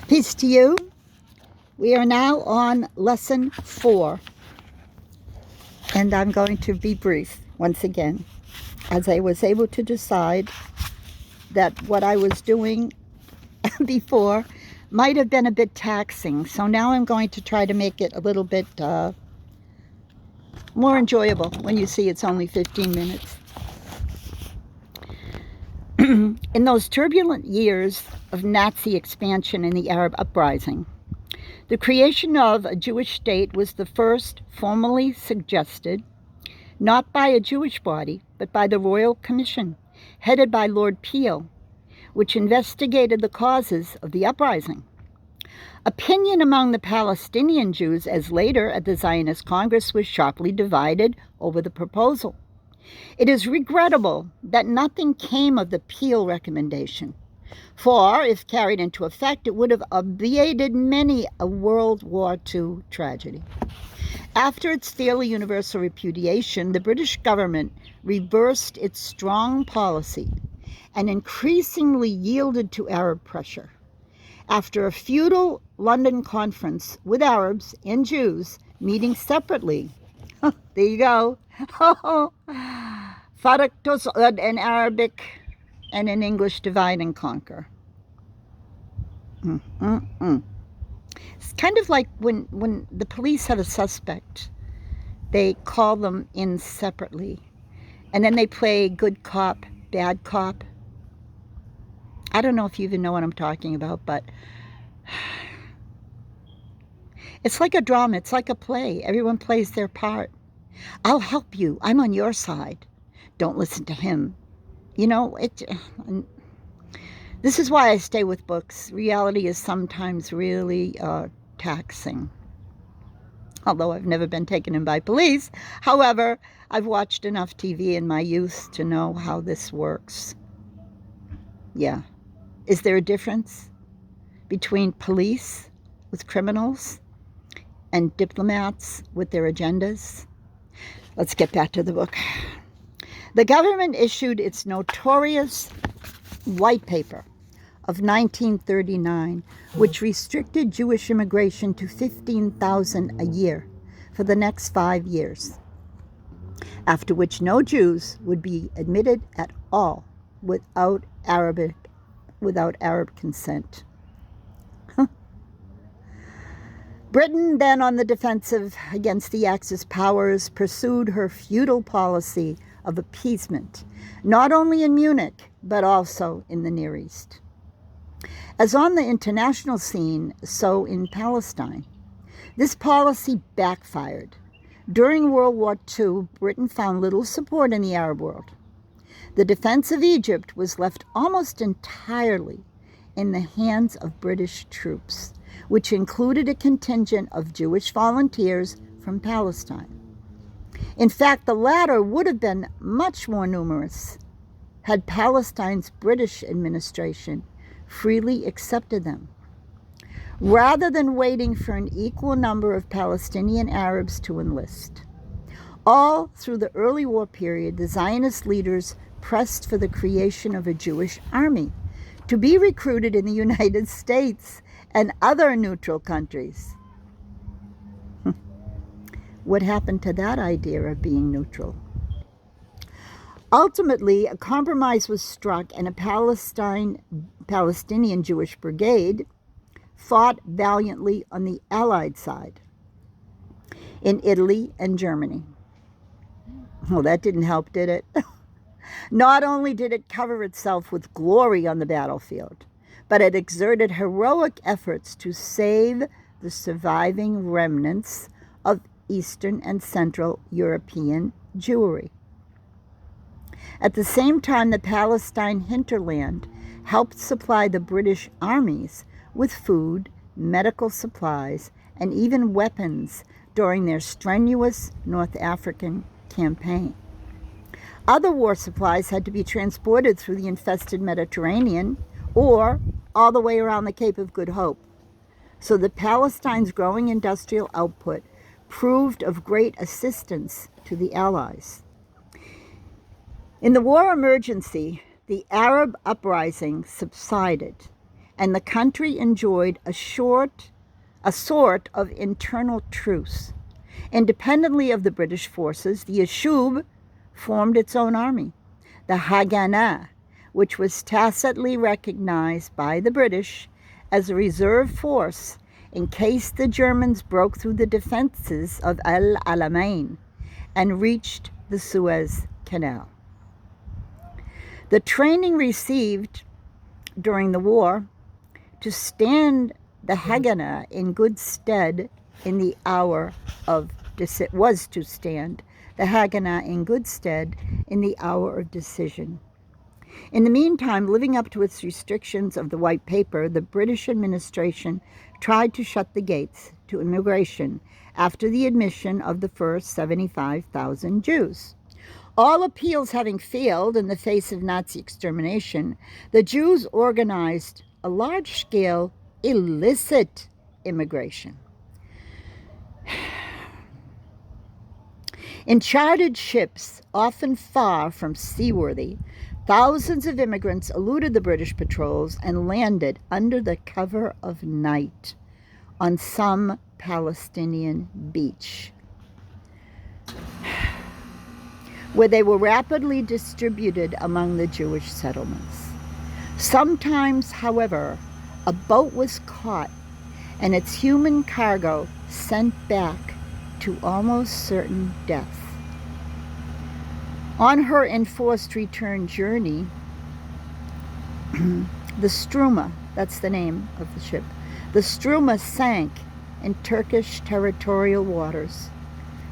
Peace to you. We are now on lesson 4, and I'm going to be brief once again, as I was able to decide that what I was doing before might have been a bit taxing. So now I'm going to try to make it a little bit more enjoyable when you see it's only 15 minutes. In those turbulent years of Nazi expansion and the Arab uprising, the creation of a Jewish state was the first formally suggested, not by a Jewish body, but by the Royal Commission, headed by Lord Peel, which investigated the causes of the uprising. Opinion among the Palestinian Jews, as later at the Zionist Congress, was sharply divided over the proposal. It is regrettable that nothing came of the Peel recommendation, for, if carried into effect, it would have obviated many a World War II tragedy. After its fairly universal repudiation, the British government reversed its strong policy and increasingly yielded to Arab pressure. After a futile London conference with Arabs and Jews meeting separately, there you go, Faraktos in Arabic and in English, divide and conquer. It's kind of like when the police have a suspect, they call them in separately, and then they play good cop, bad cop. I don't know if you even know what I'm talking about, but it's like a drama. It's like a play. Everyone plays their part. I'll help you. I'm on your side. Don't listen to him. You know, this is why I stay with books. Reality is sometimes really taxing. Although I've never been taken in by police. However, I've watched enough TV in my youth to know how this works. Yeah. Is there a difference between police with criminals and diplomats with their agendas? Let's get back to the book. The government issued its notorious White Paper of 1939, which restricted Jewish immigration to 15,000 a year for the next 5 years, after which no Jews would be admitted at all without Arab consent. Britain, then on the defensive against the Axis powers, pursued her feudal policy of appeasement, not only in Munich, but also in the Near East. As on the international scene, so in Palestine. This policy backfired. During World War II, Britain found little support in the Arab world. The defense of Egypt was left almost entirely in the hands of British troops, which included a contingent of Jewish volunteers from Palestine. In fact, the latter would have been much more numerous had Palestine's British administration freely accepted them, rather than waiting for an equal number of Palestinian Arabs to enlist. All through the early war period, the Zionist leaders pressed for the creation of a Jewish army to be recruited in the United States and other neutral countries. What happened to that idea of being neutral? Ultimately, a compromise was struck, and a Palestinian Jewish brigade fought valiantly on the Allied side in Italy and Germany. Well, that didn't help, did it? Not only did it cover itself with glory on the battlefield, but it exerted heroic efforts to save the surviving remnants of Eastern and Central European Jewry. At the same time, the Palestine hinterland helped supply the British armies with food, medical supplies, and even weapons during their strenuous North African campaign. Other war supplies had to be transported through the infested Mediterranean or all the way around the Cape of Good Hope. So that Palestine's growing industrial output proved of great assistance to the Allies. In the war emergency, the Arab uprising subsided, and the country enjoyed a sort of internal truce. Independently of the British forces, the Yashub formed its own army, the Haganah, which was tacitly recognized by the British as a reserve force in case the Germans broke through the defenses of El Alamein and reached the Suez Canal. The training received during the war to stand the Haganah in good stead in the hour of was to stand the Haganah in good stead in the hour of decision. In the meantime, living up to its restrictions of the white paper, the British administration tried to shut the gates to immigration after the admission of the first 75,000 Jews. All appeals having failed in the face of Nazi extermination, the Jews organized a large-scale illicit immigration. In chartered ships, often far from seaworthy, thousands of immigrants eluded the British patrols and landed under the cover of night on some Palestinian beach, where they were rapidly distributed among the Jewish settlements. Sometimes, however, a boat was caught and its human cargo sent back to almost certain death. On her enforced return journey, the Struma, that's the name of the ship, the Struma sank in Turkish territorial waters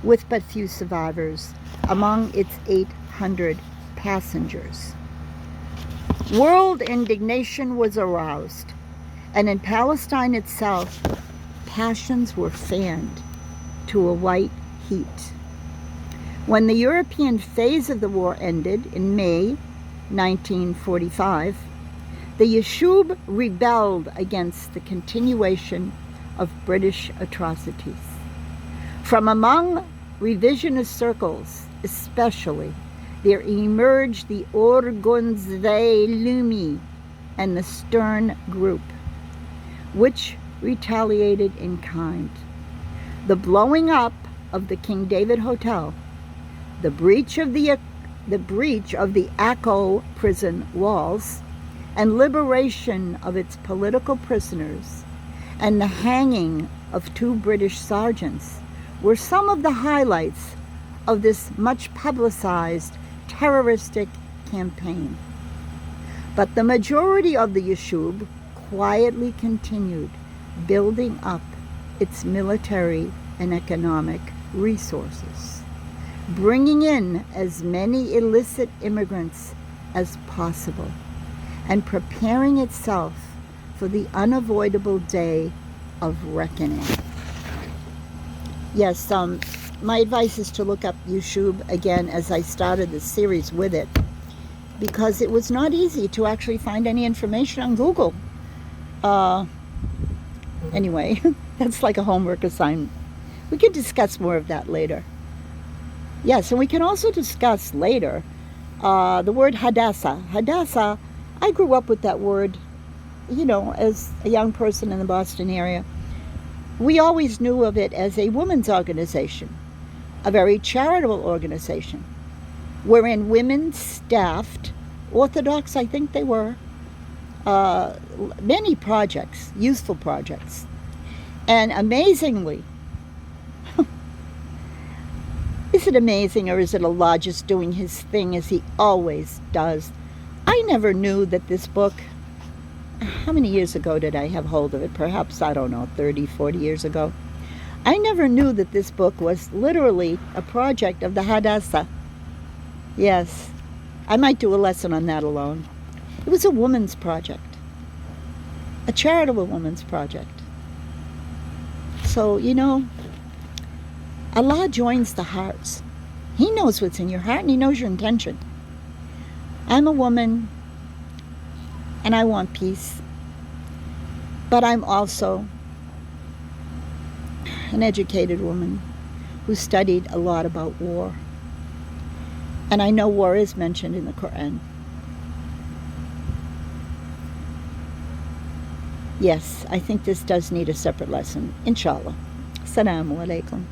with but few survivors among its 800 passengers. World indignation was aroused, and in Palestine itself, passions were fanned to a white heat. When the European phase of the war ended in May 1945, the Yashub rebelled against the continuation of British atrocities. From among revisionist circles, especially, there emerged the Orgunzvei Lumi and the Stern Group, which retaliated in kind. The blowing up of the King David Hotel, the breach of the Akko prison walls, and liberation of its political prisoners, and the hanging of 2 British sergeants were some of the highlights of this much publicized terroristic campaign. But the majority of the Yashub quietly continued building up its military and economic resources, bringing in as many illicit immigrants as possible, and preparing itself for the unavoidable day of reckoning. Yes, my advice is to look up Yashub again, as I started the series with it, because it was not easy to actually find any information on Google. Anyway, that's like a homework assignment. We can discuss more of that later. Yes, and we can also discuss later the word Hadassah. Hadassah, I grew up with that word, as a young person in the Boston area. We always knew of it as a women's organization, a very charitable organization, wherein women staffed, Orthodox I think they were, many projects, useful projects. And amazingly, is it amazing, or is it Allah just doing his thing as he always does? I never knew that this book, how many years ago did I have hold of it? Perhaps, 30, 40 years ago. I never knew that this book was literally a project of the Hadassah. Yes, I might do a lesson on that alone. It was a woman's project, a charitable woman's project. So, Allah joins the hearts. He knows what's in your heart, and he knows your intention. I'm a woman, and I want peace. But I'm also an educated woman who studied a lot about war. And I know war is mentioned in the Quran. Yes, I think this does need a separate lesson. Inshallah. Assalamu alaikum.